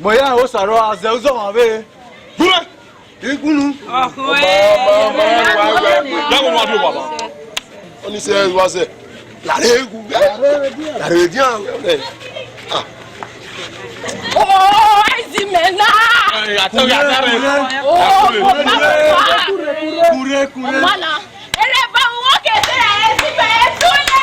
Moya o saro azeuzo mabe. Bura. Ikunu. Jango no adu baba. Oni se wa se. La regu. La redian. Ah. Oh, Azimena. Kure. Mala. Ele ba wo ke se Azime tule.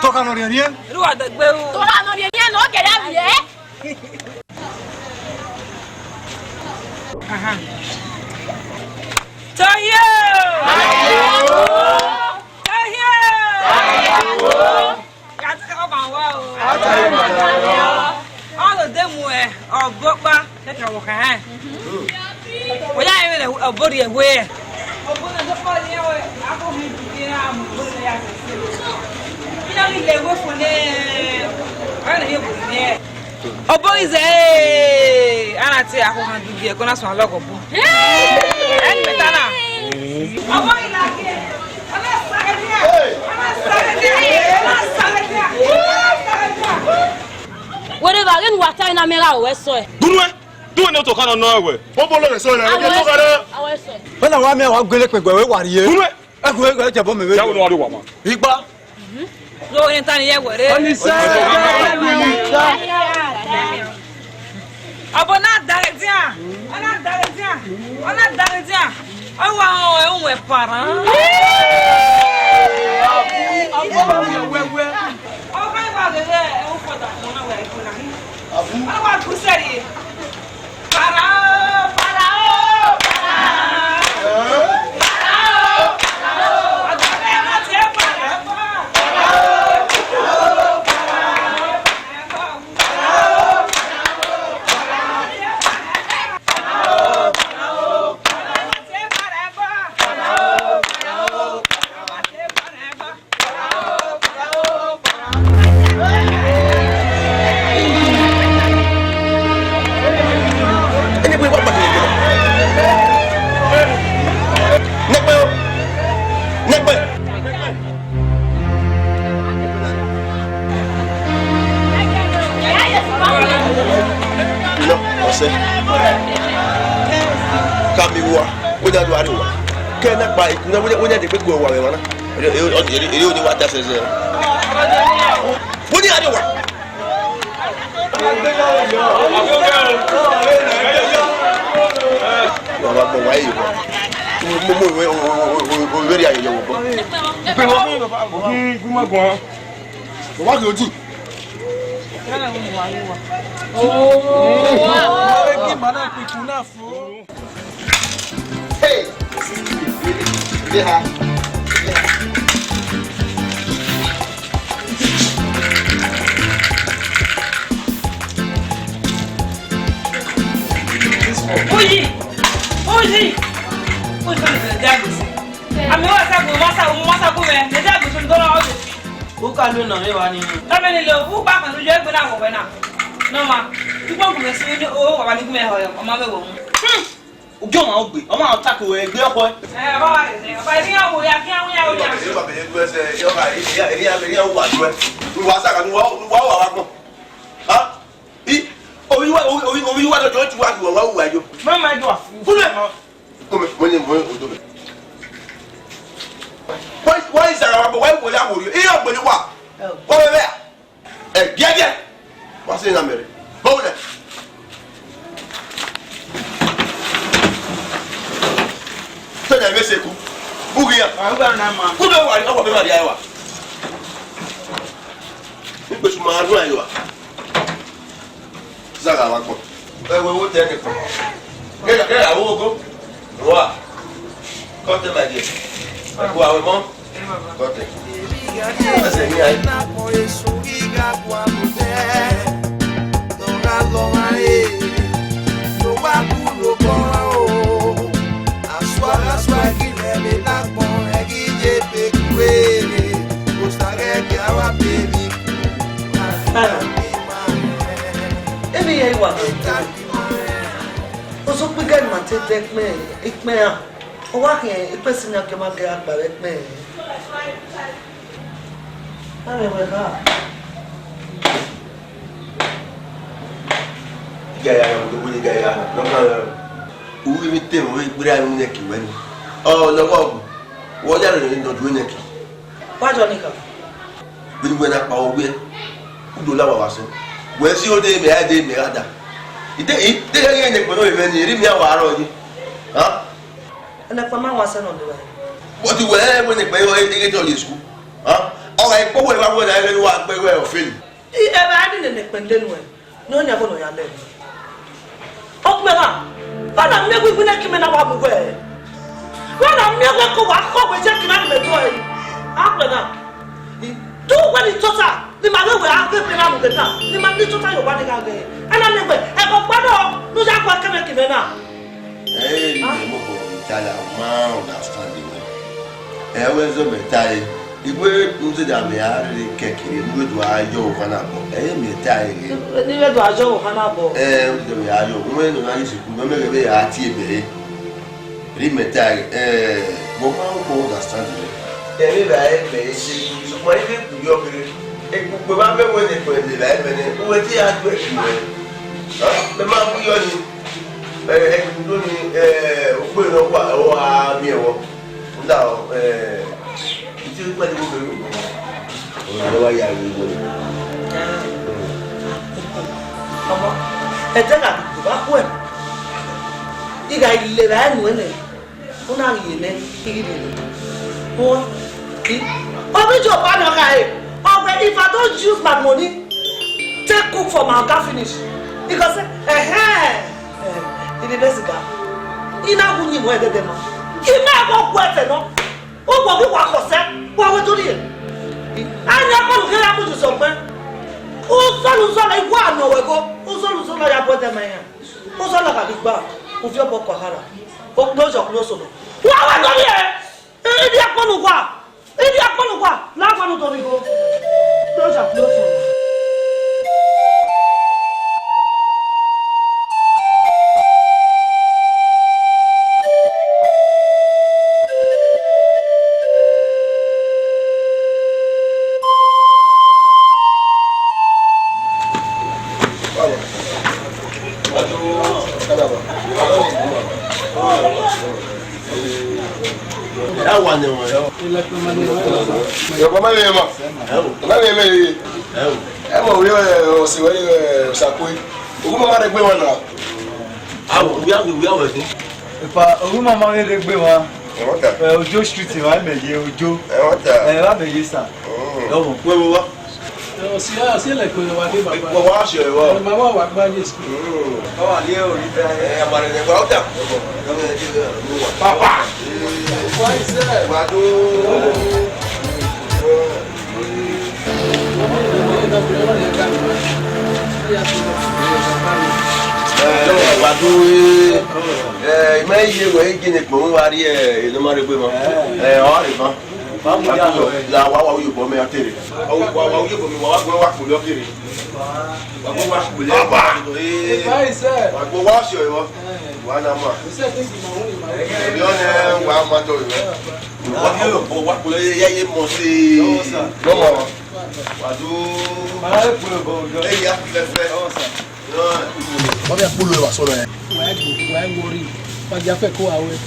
Toka no rien. Toka no rien no ke da vie. Aha. Tayo. Ya ta ka ba wa o. All of them were ogba that ka wo kan. Wo ya yin le obori ewe. Obona do pa ni o ako mi bi na mo bo ya se. Ina ni le we fun ne. Ana ye bo ne. Obo is ana ti ako han du bi e ko na so alogo bo. En metana. Obo ila ke. Ana sare dia. Wore ba gen wata ina mera o eso e. Dunwe. Do no to kana no we. Bobo lo so na. Awo eso. Bana wa me wa gbele pegbe we wariye. Dunwe. Egwe jabo me we. Jango no adu baba. Igba. Lo ni tani ye wore. Oni se. Abona daredia. Ona daredia. Awa o e para. Kamiwa, udah dua hari wa. Kena baik, udah dipet gua wa mana? Ini udah wadah saja. Udah ada wa. Bawa bawa ini. mo very aye yo ko Pe wo mi baba. Ku ma gbon. ko wa ki odi hey yeah Oyi! Oyi! Oyi fẹ́ lè dẹ́ àgbèsè. Àmì wọ́n ṣàgbé wọ́n ṣàgbé rẹ̀ lè dẹ́ àgbèsè tó lọ́wọ́ ọ̀dọ̀ sí. Ó ká ló nà mí wá ní. Lọ́mọ ni lè fún bá kan lójú ẹgbẹ́ náà wọ̀wẹ́ náà. Nọ́ọ̀mà pípọ̀ kùnrin sí ní owó wà ní kúmẹ̀ ọ̀yọ́ ọmọ bẹ̀ wọ̀ mú. Ojú ọmọ àwọn gbé ọmọ àwọn tako ẹgbẹ́ ọkọ ẹ. Ọba ìdíyàwó ya kí àwọn yàwó ya. e ba be du ese yo ka e ya wa du e nu wa sa ka nu wa gbon ha i owi wa do ti wa wa wa jo Mọ́mọ́ ẹjọ́ wà. fúnlẹ̀ mo ní mo odo mi wọ́n ìsàrà wa bọ̀ wọ́n ìwòlé àwòrán iye ọ̀gbẹ̀ni wà wọ́n bẹ̀ bẹ́ẹ̀ ẹ̀ díẹ̀díẹ̀ wọ́n sì ń nà mẹ́rẹ̀ bọ́wọ́ dẹ̀. sọ́jà ẹ̀ mẹ́sẹ̀ kú búkì yẹn kú bẹ́ẹ̀ wà ní ọkọ̀ bẹ́ẹ̀ wà ní ayé wa nígbèsù máa dún ayé wa sára wa gbọ́ ẹ wo owó tẹ́ ẹ nìkan kẹ́kẹ́ àwọn ogo wà kọ́tẹ́ máa di ẹ̀ ẹ̀kú àwọn mọ́ kọ́tẹ́ ẹsẹ̀ ní ayé. Ebi yẹ ìwà o sọ pé gẹ́gẹ́ máa tẹ́ pẹ́ ìpẹ́ à o wá kẹ́ ìpẹ́ sí ní akẹ́ máa kẹ́ àgbàrẹ́ pẹ́ ẹ̀ wẹ̀ ká. Gaya yang dulu gaya, lama ui mite mau berani menyaki wan. Oh lama wajar ni nak dua nyaki. Wájọ ni kà. Bini buat nak bau gue, udah lama waso. Gue sih udah me ada. Ite lagi ni kono event ni rim ya waro ni. Ha? Ẹnẹ pa máa wá sẹ́nà ọ̀dọ̀ rẹ̀. Wọ́n ti wẹ̀ ẹ́ ní pé ẹ tó lè sùn. Ọ̀rọ̀ ẹ̀kọ́ wẹ̀ wá wọ́n náà ẹni wá pé wẹ̀ ọ̀fẹ́ ni. Ẹ̀rọ adé nìyẹn pẹ̀lú ẹnu ẹ̀ ní ó ní àbọ̀nà ya lẹ́nu. Ọkùnrin náà, bọ́lá mi ẹgbẹ́ ìgbìnà kí mi náà wà gbogbo ẹ̀. Bọ́lá mi ẹgbẹ́ kó wà kọ́wé jẹ́ kí náà mẹ́tọ́ ẹ̀. Ọkùnrin náà, tó wẹ́ ní tọ́ta ní màá lé wẹ̀ agbẹ́gbẹ́ náà mùgbẹ́ náà ní màá ní tọ́ta yóò bá ní ká gẹ̀ ẹ́. Ẹnà mi gbẹ ẹ̀kọ́ gbọ́dọ̀ ló dá kọ́ kẹ́mẹ́ kìmẹ́ náà. Ẹ ní mo kò ìtàlá máa ń understand ìwé. Ẹ wẹ́ zọ mẹ́ta yìí. Ìwé ntí dàbí àárín kẹ̀kẹ́ ìwé tó ayọ̀ òkan náà bọ̀. Ẹ yé mẹ́ta yìí. Nílé tó àjọ òkan náà bọ̀. Ẹ ntí dàbí ayọ̀ òun ẹ̀ nínú ayé sìkú mẹ́mẹ́rẹ́ bẹ́ẹ̀ yà á ti bẹ̀rẹ̀. Rí mẹ́ta yìí mo máa ń kó understand ìwé. Ẹ̀mí bá ẹ bẹ̀rẹ̀ ṣe ìṣùpọ̀ ilé ìkùyọ̀ kiri. Ìkùpẹ̀ máa bẹ̀ wọ́n ní pẹ̀lú bá ẹ bẹ̀rẹ̀ owó tí a gbé ìwé. Bẹ́ẹ̀ máa ń yọ ni ẹ̀kùn tó ní òpó ìnáwó àwọn àmì ẹ̀wọ̀. Nígbà tí ó pẹ̀lú gbogbo ìwé wá yà ìwé ìwé. Ọmọ ẹ̀jẹ̀ náà kò bá kú ẹ̀. Ìgbà ìlera ẹ̀ nù ẹ̀ nẹ̀ ó náà yè lẹ́ kiri nìyẹn. Wọ́n kí oníjọ bá nà ká ẹ̀ ọ̀gbẹ́ if I don't use my money take cook for my oga finish because ìdí bẹ́ẹ̀ sì ká iná kú ní ìwọ̀n ẹ̀dẹ̀dẹ̀ mọ́ iná ẹ̀kọ́ kú ẹ̀tẹ̀ náà ó gbọ́ bí wàá kọ̀sẹ́ wọ́n wé torí ẹ̀ ẹ̀yìn akọ́lù kí ẹ̀yà kùtù sọ pé ó sọ́lù sọ́lù ìwọ àná ọ̀wẹ́kọ́ ó sọ́lù sọ́lù ọ̀yà bọ́ ẹ̀dẹ̀ mẹ́yà ó sọ́lù àkàdé gbà kò fi ọ̀pọ̀ kọ̀ hara ó lọ́jọ́ kúrò sọ̀rọ̀ wọ́n wá lórí ẹ̀ ìdí akọ́lù wà lágbàdo tó ní kó lọ́jọ́ kúrò sọ̀rọ̀. Awo, we have ẹ̀sìn. Ìfà òun máa máa ń gbé wọn. Ojo street wa meye ojo. Wa meye sa. Lomo. Wo. Si le ko wa de baba. Wo wa se wo. Mama wa gba ni school. Ko wa le ori fe. Amare ne wa ota. Papa. Why is that? Wa do. Wa do me ye we gini po wa ri no ma re pe mo. O ri kan. La wa yo bo me atere. Wa yo bo mi wa gbo wa ko lo kere. Wa gbo wa ko le. Why is that? Wa gbo wa se yo. Wa na ma. You said think you want him. Yo ne wa ma to yo. Wa ko le ye mo si. Lo mo. Wa do. Ma re po bo ojo. Ya le fe. Wọ́n fẹ́ polówó ìwà sọ̀rọ̀ yẹn. Wàá gbórí ọjà fẹ́ kó àwẹ̀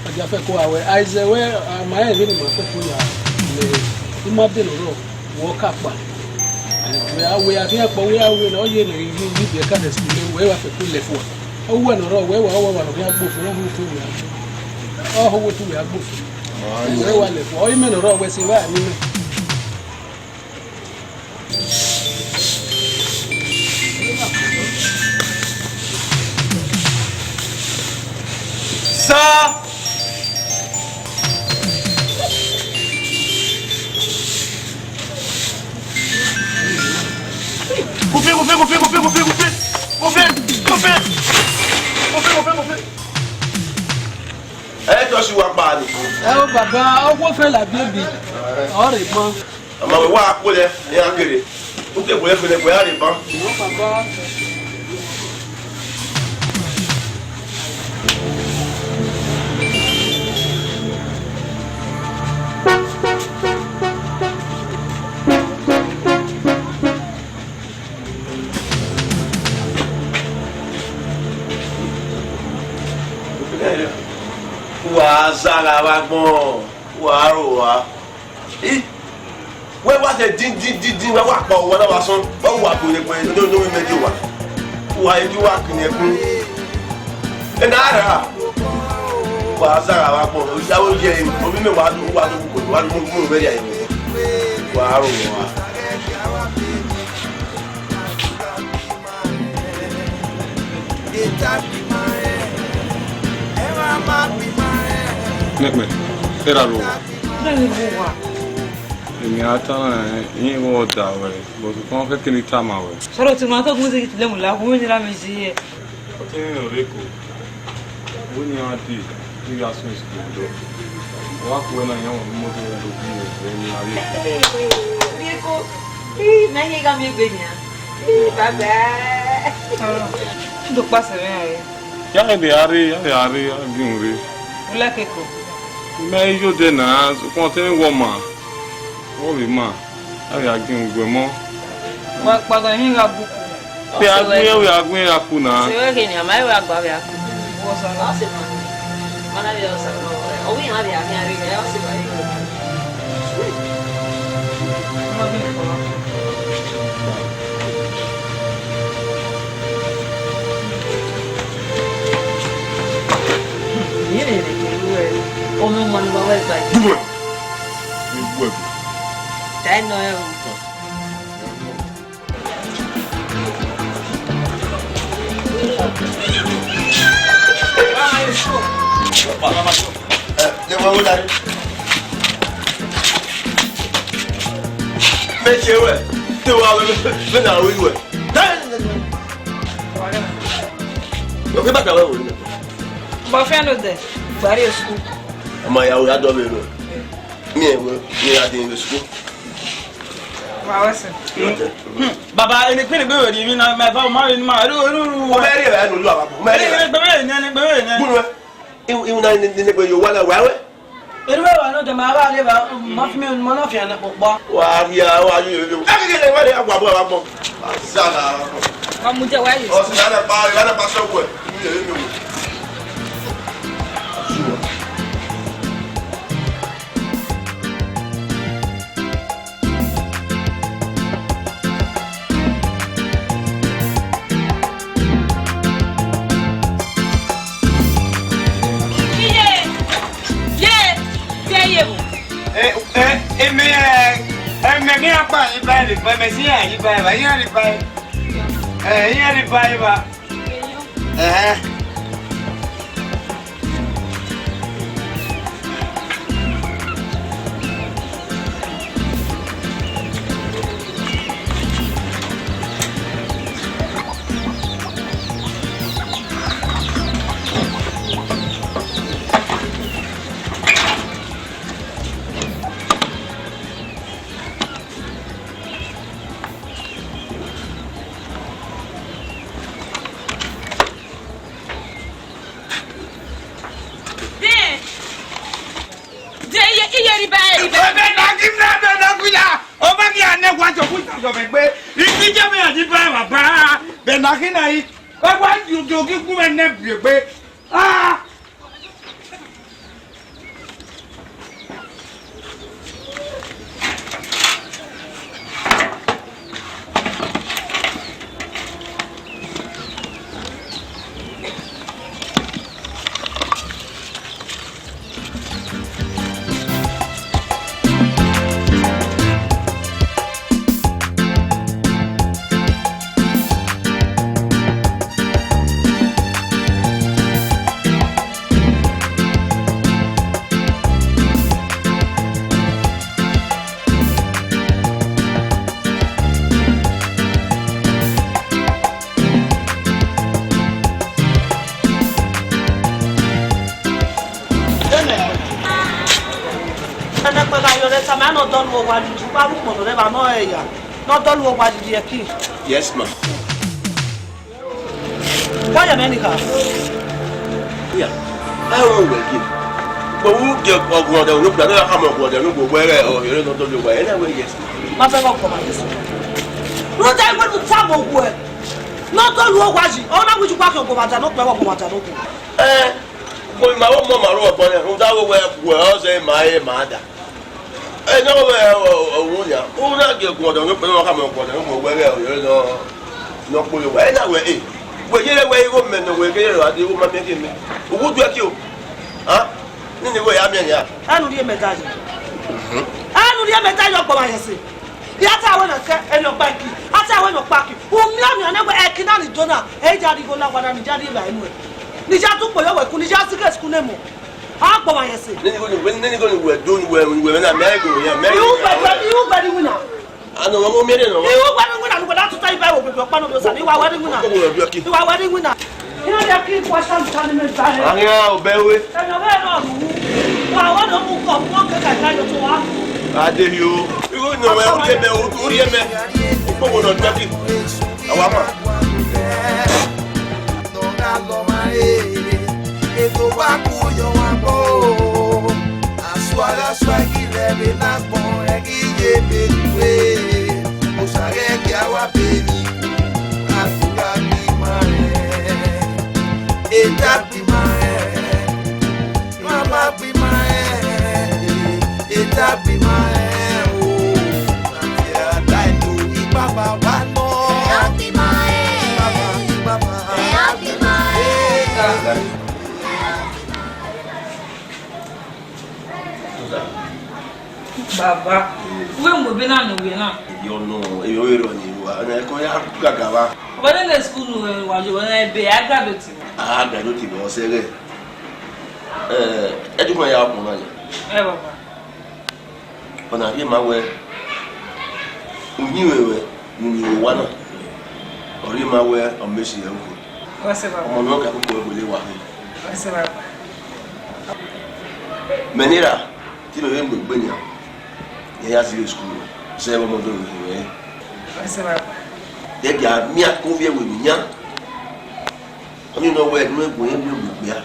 ọjà fẹ́ kó àwẹ̀ àìsèwẹ́ àmàyẹ̀ ìwé ni màá fẹ́ kó yà lè ìmọ̀dé lọ́rọ̀ wọ́ kápá àwẹ̀ àfihàn pọ̀ wẹ́ àwẹ̀ náà yé lè rí níbi ẹ̀ka rẹ̀ sílẹ̀ wẹ́ wà fẹ́ kó lẹ̀ fún wa ọwọ́ ẹ̀ lọ́rọ̀ wẹ́ wà ọwọ́ wà lọ́rọ̀ agbófin ọ̀hún tó wẹ̀ ọ̀hún tó wẹ̀ agbófin wẹ́ wà lẹ̀ fún ọ̀yìn mẹ́rin lọ́rọ̀ wẹ́ sí wáyà nínú. Sir! Coupez! To si wa pa ni. O bàbá ọwọ́ fẹ́ la bébì ọ̀rẹ́ mọ́. Ama we wa ko le ni akere. O te ko le fe le ko ya re ban. Ìwọ́n bàbá. Wa zara wa gbon wa ro wa we wa se din we wa pa owo na wa sun o wa ko le pe no meji wa eju wa kin e kun e na ara wa zara wa gbon o ya o je o bi me wa do ko wa do mo be ri ayi wa ro wa Nekme, era lo. Bẹ́ẹ̀ni mo wà. Èmi àtàwọn yín wọ́n dà wẹ̀, bọ̀dù kan fẹ́ kí ni tá máa wẹ̀. Sọ̀rọ̀ tí mo àtọ́kùn sí ìtìlẹ̀ mùlá kún mí nílá mi sí ẹ̀. Ó ti ń rìn rékò. Ó ní wọn dì ní yasún ìsìnkú ọ̀dọ́. Wọ́n á kó ẹ̀ náà yẹn wọ̀n mọ́tò rẹ̀ ló bí ẹ̀ ní ayé. Rico, na higa mi gbenya. Baba. Kí ló pàṣẹ mẹ́rin rẹ̀? Yáyẹ lè arí, agíhùn rẹ̀. Wúlẹ̀ kẹ́kọ̀ọ́. Mẹ́ yóò dé náà, wọ́n ti ń wọ̀ mà. Wọ́n rí mà, yáyẹ agíhùn gbẹ mọ́. Wọ́n padà yín ra bùkù. Pé agún yà kú náà. Sewe ke ni amai wa gba ya ku. Wọ́n sọ náà. Ose ma. Mana bi osa no. Owi ma bi afia ri ga ose ba yi. Wọ́n bí ìfọ̀lá. Yere ni ke ruwe. O mo mo ni wa wa gba. Búwẹ̀. Ní búwẹ̀ bí. Dai no e. le mo da me che we te wa le na wi we yo ke ba ka we wo ni Bọ́ fẹ́ ló dẹ̀, gbàrí èsù. ama ya o ya do me lo mi e we ni ade ni school Wà wẹ́sẹ̀. Baba, ẹni pé ní gbé wẹ̀rí mi náà mẹ́fà ọmọ rẹ̀ ní máa rí o me ri e no lu apapo me ri e gbẹ̀rẹ̀ ní bunu e iwu na ni pe yo wa na wa we Eré wa ló dẹ̀ máa bá lé bá máa fi mi mọ́ náà fi hàn pọ̀. wa ri a wa yu yo e ke le wa de agba bo wa mo asala Wọ́n mú jẹ́ wáyé. o si na pa so we ni e mi wo Eme apa iba di pa mesia iba ba ya di pa. Ya di pa iba. Yes, ma'am. Why America? Yeah. I won't work it. But who get a brother? Look at how much brother. Look where or you don't do where. Anyway, yes. My friend, come on. No, I want to travel where. Not all who was it. Oh, now we should back on Commander. Not my Commander. Boy, my own mama wrote upon it. Who that will say my mother. I know where who not get water. Look at how much water. Where you know. Not put away. Anyway, where you away woman, where you woman making me. Who would you kill? Huh? Anyway, I mean, yeah. I know the medal. I know the medal of Commander. Yàtọ̀ àwọn ẹ̀kẹ́ ẹ̀yọ̀ báńkì àti àwọn ẹ̀yọ̀ pàkì omi àmì ànẹ́gbẹ́ ẹ̀kí náà ní dọ́nà ẹ̀yà àdìgbò lágbàdá níjà ní ìlà inú ẹ̀ níjà tún pọ̀ yọ̀wọ̀ ẹ̀kú níjà síkẹ̀ sukú lẹ́mù àpọ̀ wà yẹn sè. Nínú kò ní wẹ̀ dún wẹ̀ náà mẹ́rin yẹn mẹ́rin. Iwu gbẹ̀dí wínà. Àná wọn mú mẹ́rin náà. Iwu gbẹ̀dí wínà nígbà láti tọ́ ibà ìwòpèpè ọ̀pá náà bẹ̀sà ìwà wẹ́dí wínà. Ìwà wẹ́dí wínà. Iná yẹ kí question determinant báyìí. Àríyá ọ̀bẹ̀wé. Ẹ̀yọ̀ bẹ́ẹ̀ náà mú wà wọ́n náà mú kọ̀ fún ọ̀kẹ́kẹ́ ìdájọ́ tó wà. Adéyó. Irú ìnà ẹ̀ orí ẹ̀mẹ́ òpópó náà jẹ́ kí àwọn àmà. Lọ́gá lọ máa ètò wa kú yọ wá bọ́ aṣọ aláṣọ ìkìlẹ̀ mi lápọ̀n ẹ̀kí yé bèlúwé mo ṣàrẹ́ kí a wá bèlì àdúrà bí máa rẹ̀ ètà bí máa rẹ̀ màmá bí máa rẹ̀ ètà bí máa rẹ̀. Baba, when we be na we na. You know, you will on you. And I call you Gagawa. When the school was when I be I graduate. Ah, graduate was say. Eduma ya ko na. Baba. Ona hi ma we. Unyiwewe, ni wana. Ori ma we o mesi ya ko. Wase baba. Omo no ka ko ko le wa. Wase baba. Menira, ti lo yembo gbenya. Ya fi school. Se mo do ni. Wase baba. De dia mi a ko vie we mi nya. Oni no we no egbo egbo ya.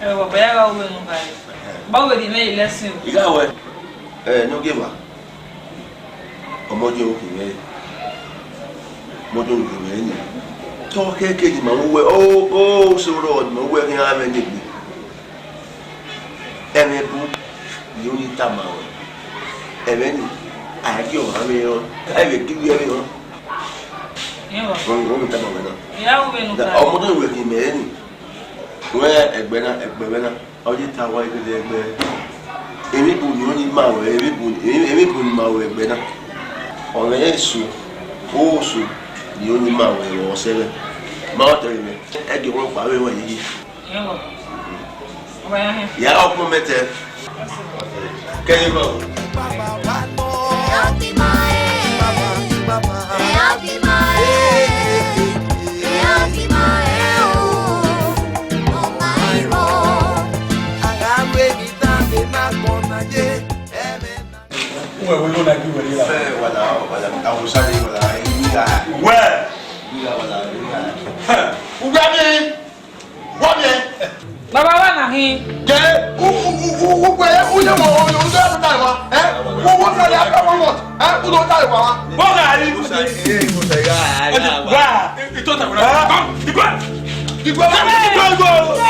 Baba ya we no bai. Ba we di me lesson. Iga we. No give up. Ọmọdé òkè rẹ̀ mọ́tò òkè rẹ̀ ní tọ́ kéèkéè ní màá wẹ́ ó sọ̀rọ̀ ọ̀dùn mọ́ wẹ́ ní ààrẹ nígbè ẹ̀rẹ́ bú ní ó ní tàmà ọ̀ ẹ̀rẹ́ ní àyàkí ọ̀hán mi rán ẹ̀rẹ́ kí wí ẹ̀rẹ́ rán wọ́n mi tàmà wẹ̀ náà ọmọdé òkè rẹ̀ mẹ́rẹ́ ní wọ́n ẹgbẹ́ náà ọdí ta wá ìpínlẹ̀ ẹgbẹ́ èmi bò ní wọ́n ní máa wẹ̀ èmi bò ní máa wẹ̀ ẹgbẹ́ náà ọ̀rẹ́ yẹn sùn ó sùn ní ó ní máa wẹ̀ wọ́n sẹ́lẹ̀ máa tẹ̀lé mi ẹ̀dì wọn pàwé wọn yìí. ìyá ọkùnrin mẹ́tẹ̀ kẹ́yìn bọ̀. Baba wa na hin. Je ugbe uye mo o yo ndo ta wa wo ta ya ka wa u do ta wa Bo ga ri. Mo ṣe ya. Wa. Ito ta wa. Igwa. Igwa. Igwa.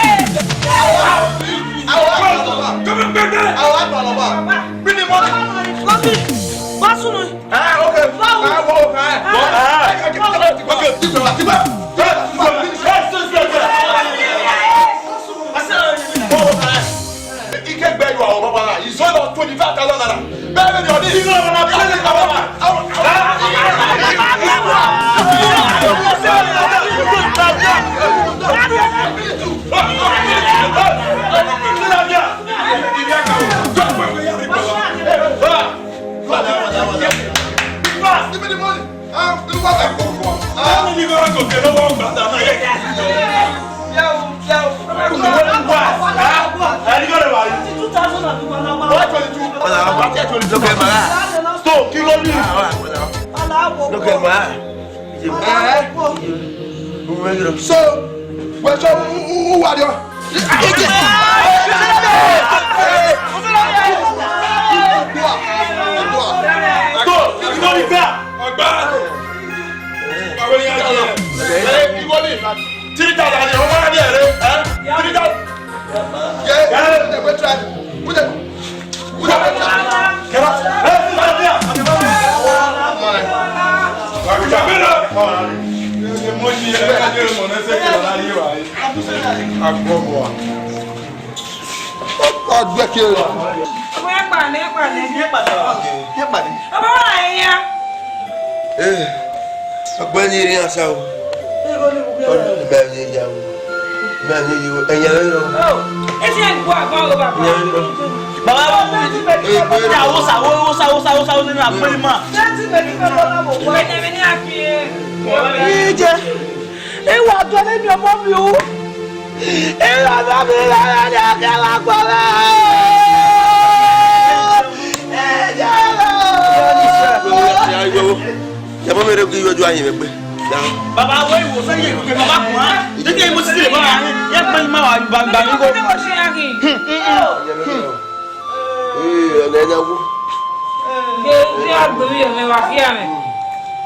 So, where's who are you? Ọ̀gbẹ́ni rí àṣà o. Bẹ́ẹ̀ ni ìyá o. Bẹ́ẹ̀ ni ìyá o. Ẹ̀yẹ lọ́yọ̀. Ẹ ṣe ń gbọ́ àgbọ̀ ọ̀rọ̀ bàbá. Bàbá wa kò ní ìpínlẹ̀ àwòsàwòsàwòsàwòsàwò nínú àpẹẹrẹ mọ́. Ìgbẹ́jẹ̀ ní àfihàn. Ìjẹ́ ìwà àjọ nínú ọmọ mi o. Ìwà àjọ mi lára ní àkàlà pọ̀lá. Ẹ̀jẹ̀ lọ. Yàmọ́ mi rẹ̀ kí yọjú ayé mi pé. Bàbá wo ìwòsàn yìí pé bàbá kùn án. Jẹ́jẹ́ mo sì lè bá wa yẹ pé má wà gbàgbà ní kò. Ọ̀nà ẹ̀dá wú. Ṣé àgbèrè yẹn mẹ́wàá kí àmì?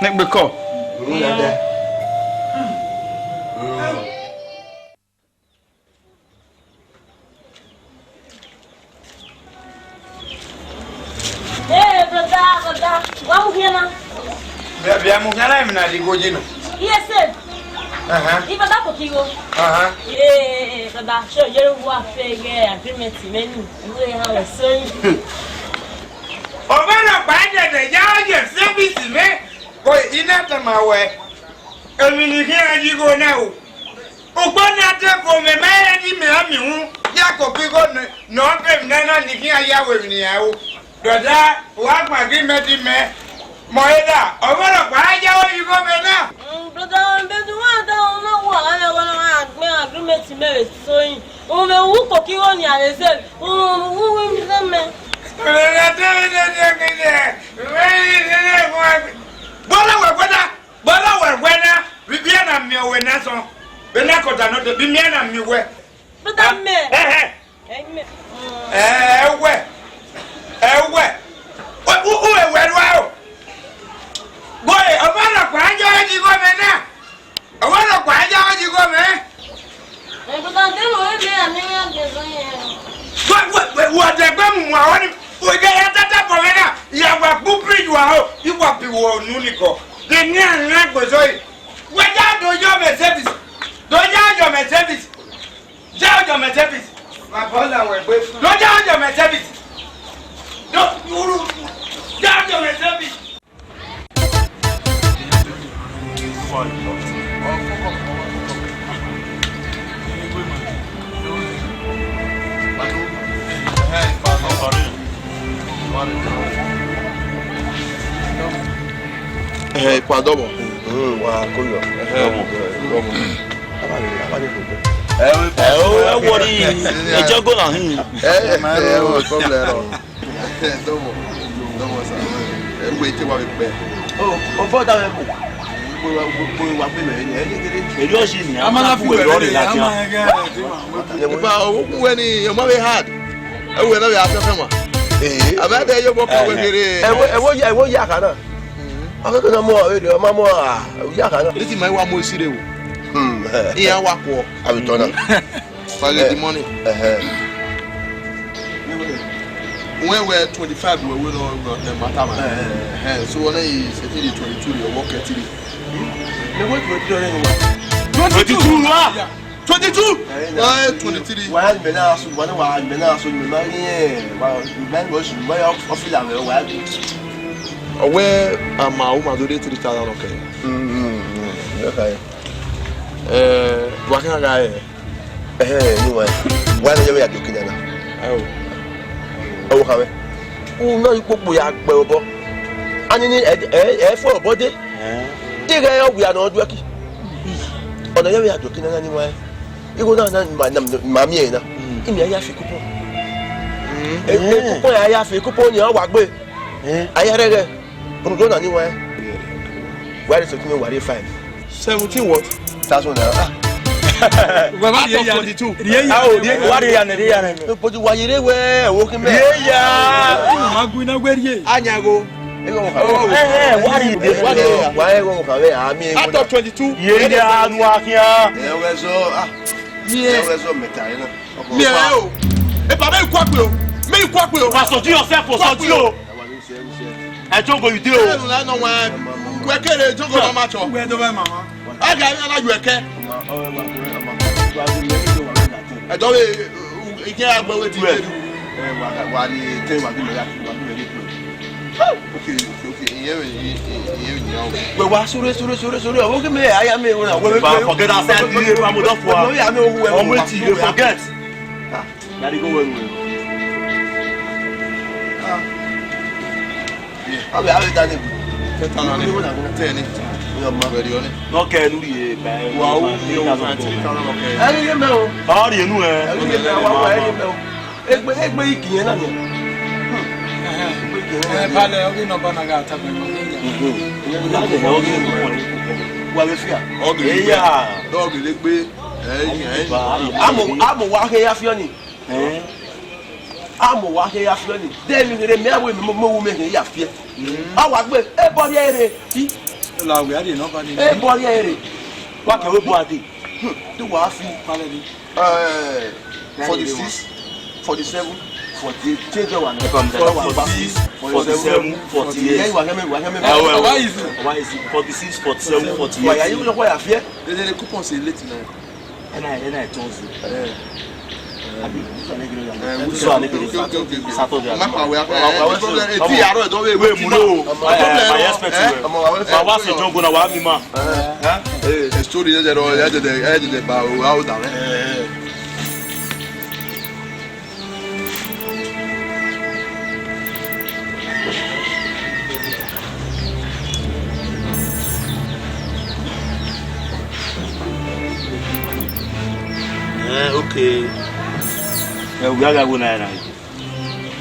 Nígbè kọ́. Brother, vamos here now. Bia mu kana mi na di goji no. Yes, sir. Iba da kokigo. Brother, show you what fair agreement menu. We have a son. Obana pa de ya service me ko ina ta ma we. Emi ni ki aji go na o. Ogbona te ko me ma di me ami hu. Ya ko ki go no pe na na ni ki aya we ni ya o. Brother, wa ma agreement me. Moeda, obana pa ja o yi go me na. Brother, bedu wa da ona wa la me gona me agreement me so yin. O me wu kokigo ni arese. O mi se me. Bola wena, bibia na mi wena so. Bena kota no de bibia na mi we. Brother me. We wa. Boy, obana kwa nja ji go me na. Obana kwa nja ji go me. Brother, dem o be ani ya de so yen. What the gum wa woni o ge ya tata for me na. Ya wa bu bridge wa o. You wa bi wo nuliko. The ni an gbo so yi. We ja dojo me service. Dojo me service. Ja me service. Ma bola we gbe. Dojo me service. Pas d'homme. Wa koyo. When we're 25, we will not matter. So when is 22, you walk at it. 22? 23. Why menace one while menace on the money? While the man was way off of the Where am I? Who do they 3,000? Okay. Okay. What can I guy? Anyway, why are you looking at Oh. Oh, how? Oh, no, you put me out, Bobo. And in a for a body. Dig out, we are not working. On the area looking at anyway. You go down and my mammy in the Ayafi coupon. I have a coupon, you are what way. I had a go anywhere. Where is it? What you find? 17 what? That's one. Well, I got 22. What are you put you while you're walking there? Anyago. What are you? Why I mean, I thought 22. Yeah, so metal. Miao. If I make quack, make quack will. Pastor, do yourself for Sotio. I don't go with you. I know why. Where can they talk about much? Where do I, Mama? I got you a cat. I don't care about what you do. But what's so okay, me? I am forget I said I'm with you. Forget. Let it go. I'll be done it. No, can we? Wow, I didn't know. How do you know? I'm walking after you. I'm walking after you. Then you remember women here. I walk with a body. What can we body? The Wafi 46, 47, 48, 47, 48. Why is it 46, 47, 48? Why are you not why I fear? The coupon say late now. And I told you. Okay. We are going to yeah.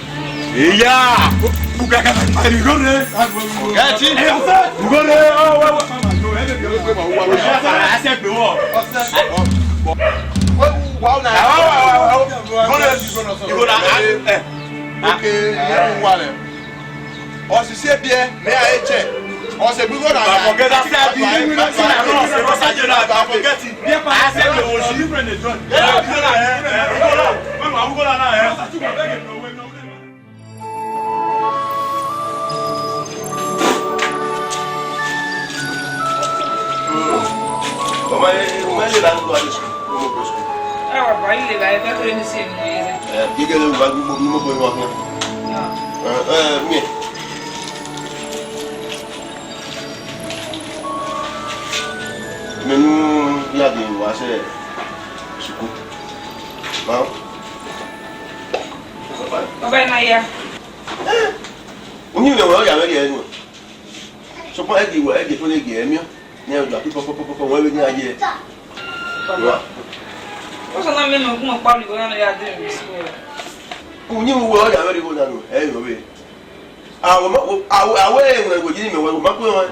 Onye ne wo ya me ye nu. So pa egi wo egi to le gi emi. Ni o ja pipo won we ni aye. Wa. O so na me no kuma pa mi go na ya de mi school. Onye wo ya me ri go na nu. Yo we. Awo enwe go ji mi wo ma ko won.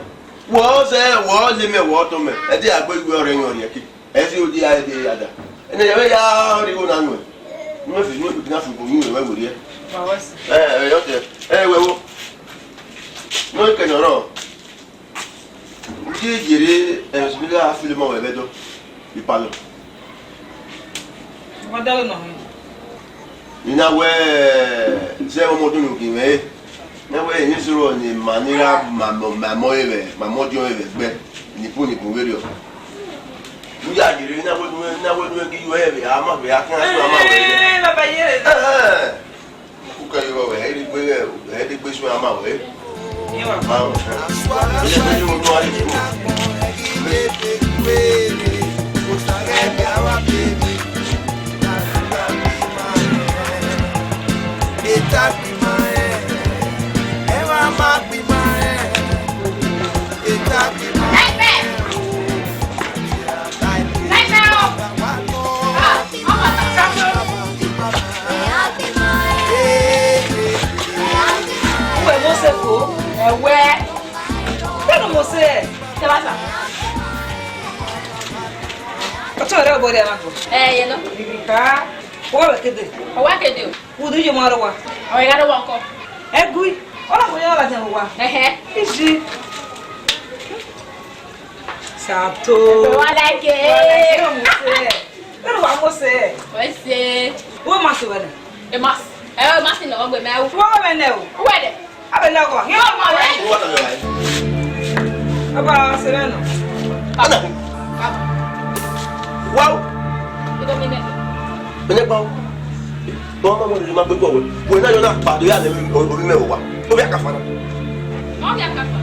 Wo le me wo to me. E di agbo igwe ore yan ori ki. E si odi aye de ada. Ene ya ri go na nu. Mo fi na fu go yin we wo ri e. Ba wasi. Yo te. We wo. No ke no ro. Qui dirait celui-là a fait le mot avec toi. Il parle. Il n'a ouais c'est un mot de nous qui mais n'a ouais ni sur ni manière maman Dieu avec ni pour vélo. Nous a dit n'a ouais qui ouais ama be akan so ama ouais. La baye. Ou ka yo ouais il gbe so ama ouais. Você, que lá tá? Eu tô olhando agora lá agora. Eu não. Ficar. Olha que deu. Olha que deu. O do dia mora lá. Olha que deu aqui. É gui. Olha como ela tem lá. Ixi. Sato. Olha que. Eu não você. Você. O maço velho. É maço. É maço não, agora meu. O menino. Ué. A menina agora. Eu What Apa sereno? Ana. Wow. Itu minit. Minit bau. Toma mo ni ma gbe go we. We na yo na pa do ya le obi me wa. To be aka fa na. Mo bi aka fa.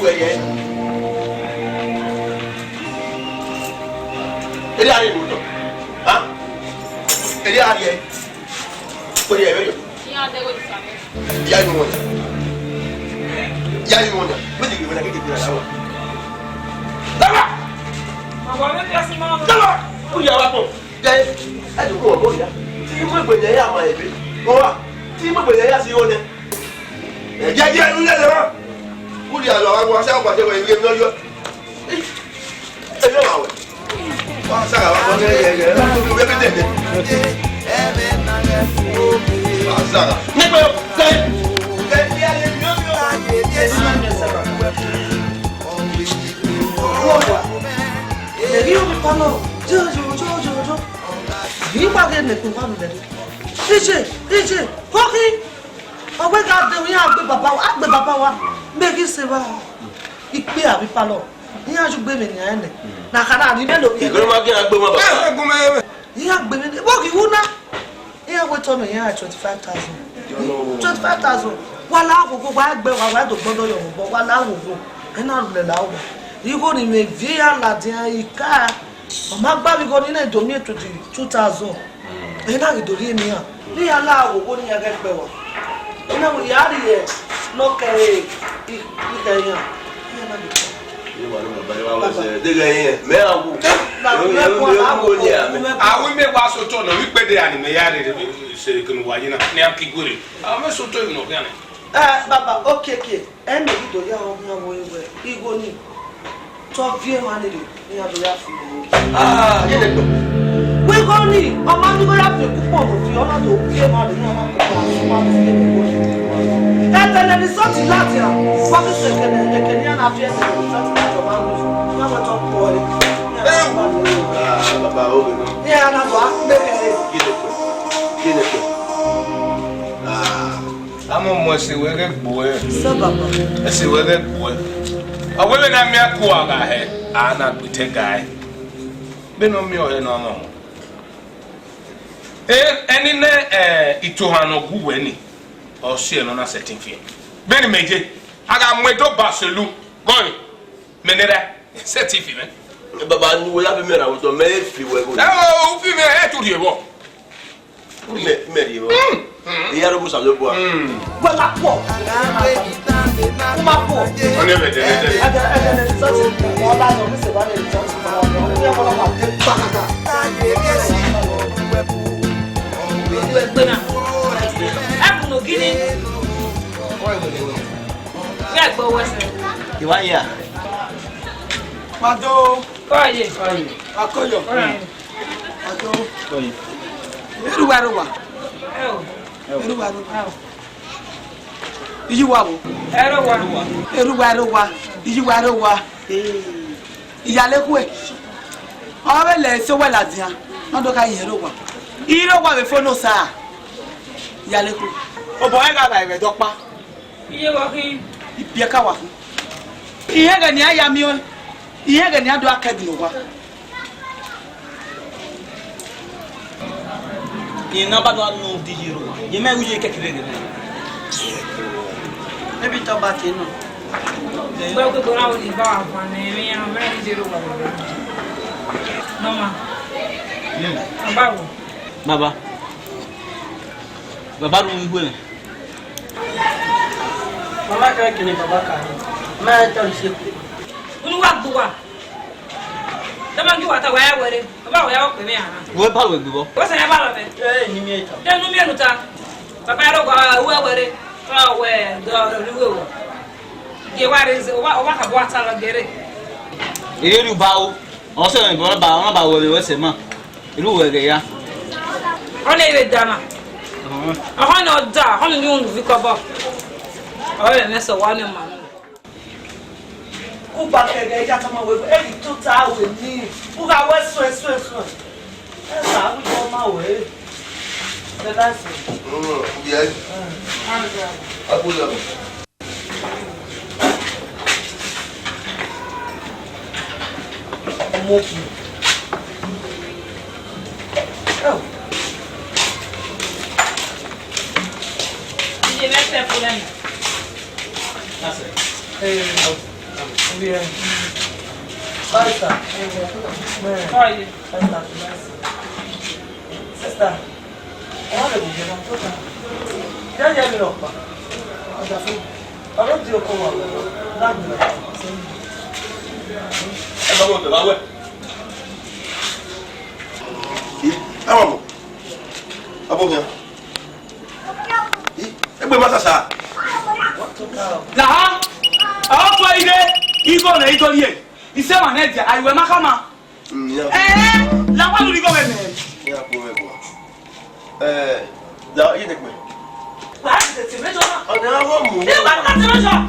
Uwe ye. Ele ari mo to. Ha? Ele ari ye. Ko ye yo. Ya de go di Ya ni mo. Ya ni mo na. Me di ke na ke ti na lawa. Daba. Agora me peça mal. Daba. O ya wa to. Je. A ju ko bo ya. Ti mo gbe ya ma ebe. Mo wa. Ti mo gbe ya si o ne. E je je nu le wa. O di alo wa sa kwa se we nge no yo. E yo wa we. Wa sa wa ko ne ye. Ko be be de. Wa sa. Ne ko se. Ke ti ale mi yo. Lèvi omi palo, jojo. Yìí pàgẹ́ nìkún wà mí lẹ́nu. Díje, kókí. Ọgbẹ́ ká dé yín àgbẹ̀ bàbá wa. Mbẹ́gí ṣe wá ìpè àbí palo. Yín àjú gbé mi nìyẹn nì. Nàkàrà àbí mélòó yẹn. Ìgbéró máa kí n gbé wọn bàbá. Yín àgbẹ̀ mi ní. Bọ́ọ̀kì wú ná. Yín àgbẹ̀ tọ́ mi yín à 25,000. 25,000. Wà láàkókò wà gbẹ wà wà tó gbọ́dọ̀ yọ̀ wọ̀ wà láàkókò. Ẹ náà lulẹ̀ láwọ̀. Iko ni me via la dia ika. Oma gba mi go ni na domi 2000. E na idori mi an. Ni ala owo ni aga gbe wa. Ina mo yari ye no ke yan. Ni wa no ba wa se de ga yin. Me awu. Awu me wa so to no wi pe de ani me yari se kunu wa yina. Ni akigure. A me so to no gan. Baba, okay. E me idori awon mi awon ewe. Igo ni. Tó vie mani ni adoya fi. Ye de gbo. We go ni, o ma ni go ya fi púpọ̀ mo fi ona tó vie mani ni ona ko ma fi le go. E tele ni so ti láti a. Fo ki se kene na fi ese so ti láti o ma lu. Na mo to po re. Baba o no. Ni ana to a be kere. Ki de gbo. Amo mo se we ge gbo e. Se baba. E se we ge gbo e. Awele na mi akwa ga he ana gbute guy be no mi o he no mo eni ne itohano gu weni o se no na setting fee be ni meje aga mwedo baselu boy menera setting fee me Baba ni wo ya be mera wo to me fi we go. O fi me e to rie wo Meri. E yaro bu sa lo bo. Bo ma po. Ma po. On est venu. On va nous se va les gens. On va la Pado. Oye. Akoyo. Pado. Oye. Eruwa. Eruwa. Iyaleku e. Awe le so we ladia. No do ka yeruwa. Irowa be fono sa. Iyaleku. Obo e ga ba e do pa. Iye wa ki. Ipie ka wa. Iye ga ni aya mi o. Iye ga ni ado akadi no wa. Ina ba do anu di hero. Ye me uye kekere de. Ebi to ba ti no. Ba ko do na o di ba fa ne mi ya ba ni zero wa. Mama. Baba. Baba. Baba ru ngwe. Mama ka kini baba ka. Ma ta se. Unu wa duwa. Dama ngi wa ta wa ya were. Baba wa ya ko mi ana. Wo ba we gbo. Wo se na ba lo be. Ni mi eta. De nu mi enu ta. Baba ro gwa wa were. Ka we do ru wo. Ge wa re wa ka bo ata lo gere. Ere ru ba o. O se n ba we se ma. Iru we ge ya. Ona ire dama. Aha no da, ha ni un vi ko ba. Oye me so wa ni ma. Ku ba ke ge ja kama we e to ta we ni. Ku ga we so. E sa wu ko ma we. Se da se. Bien. Apoyo. Moki. Oh. Iye me se pour elle. Bien. Basta. Oye. Sesta. Olha, eu não tô tá. Já me roupa. Já fui. Olha o dia como lá. E ba mo te ba we. Amo. Abo bien. E gbe ma sa. La a to ide igo na igolie ise wa na dia aiwe makama la wa lu igo me Ya po me bo. Da yi nek me. Wa ti me jona. Ona wo mu. E ba ta ti me jona.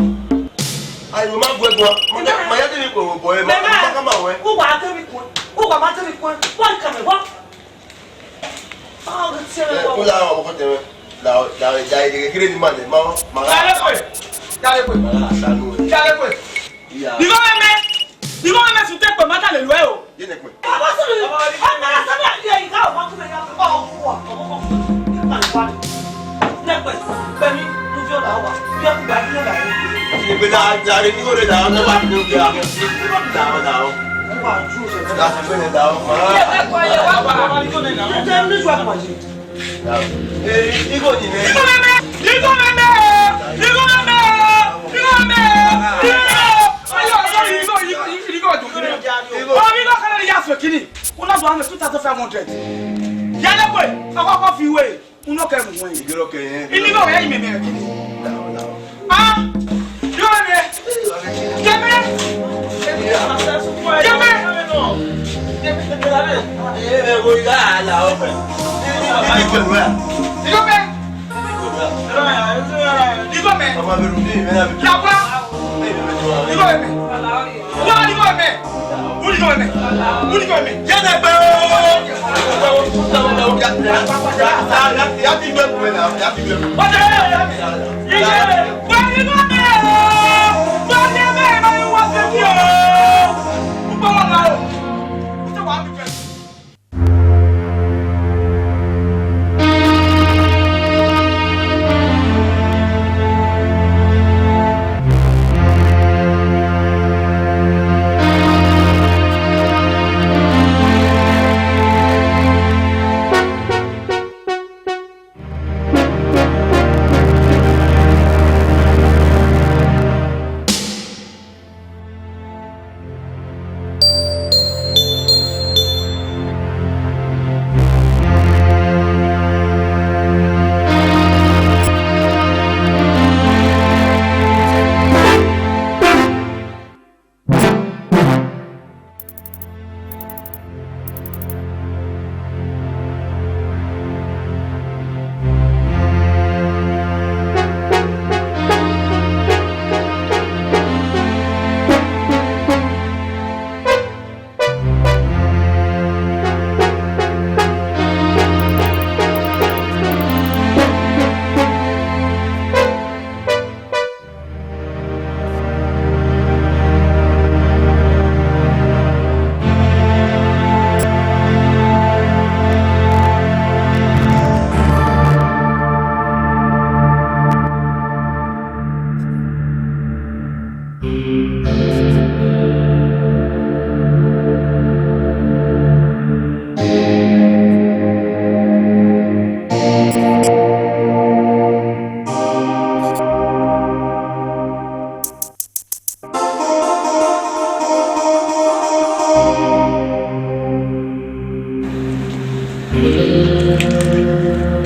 Ai mo ma gwe gwa. Ma ya te mi ko bo e ma makama we. Ku wa te mi ko. Ku wa ma te mi ko. Wa ka me wa. Ah, o ti me Ko wa. la wo ko te me. Da ye kire ni ma de ma. Dale pues. Sa nu. Dale pues. Ya. Digo me su te ko mata le lo e o. Yi nek me. Baba so ni. Ah, sa na ye ka wa ku me ya ko wa. Nepe, Bemi, tu viens là-haut. Viens pour gagner là-haut. Ni be da ni ko re da no wa ni bi a. Da. On va jouer. Da se be da ma. J'aime le jouer à manger. Igo ni me.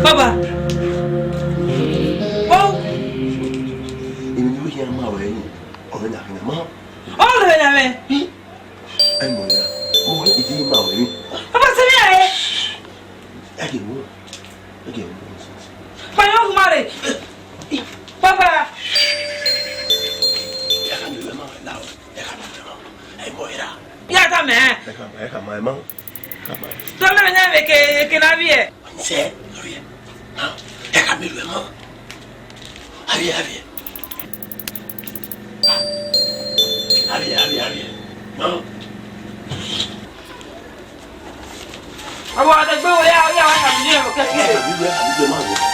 Papa. Oh. Èmi ló yẹ máa wẹ̀ yín. Ọ̀rẹ́ nàkín náà mọ́. All the way. Ẹ mọ̀ ya. Mo wọ́n ìdí máa wẹ̀ yín. Papa ṣe bí ẹ. Ẹ kì í mú. Fayọ́ kò má rè. Papa. Ẹ kà mi wẹ̀ máa wẹ̀ láwọ̀. Ẹ kà mi wẹ̀ máa. Ẹ mọ̀ ya. Yá ká mẹ́. Ẹ kà máa ẹ máa. Tọ́lá mi náà bẹ̀ kè náà bí ẹ. Ǹjẹ́ lórí ẹ̀ náà ẹ kà mi wẹ̀ máa. Àbíyẹ. Náà. Àwọn àtẹ̀gbẹ́ wo yá wá kàmí ní ẹ̀rọ kẹ́kẹ́. Àbíyẹ máa wẹ̀.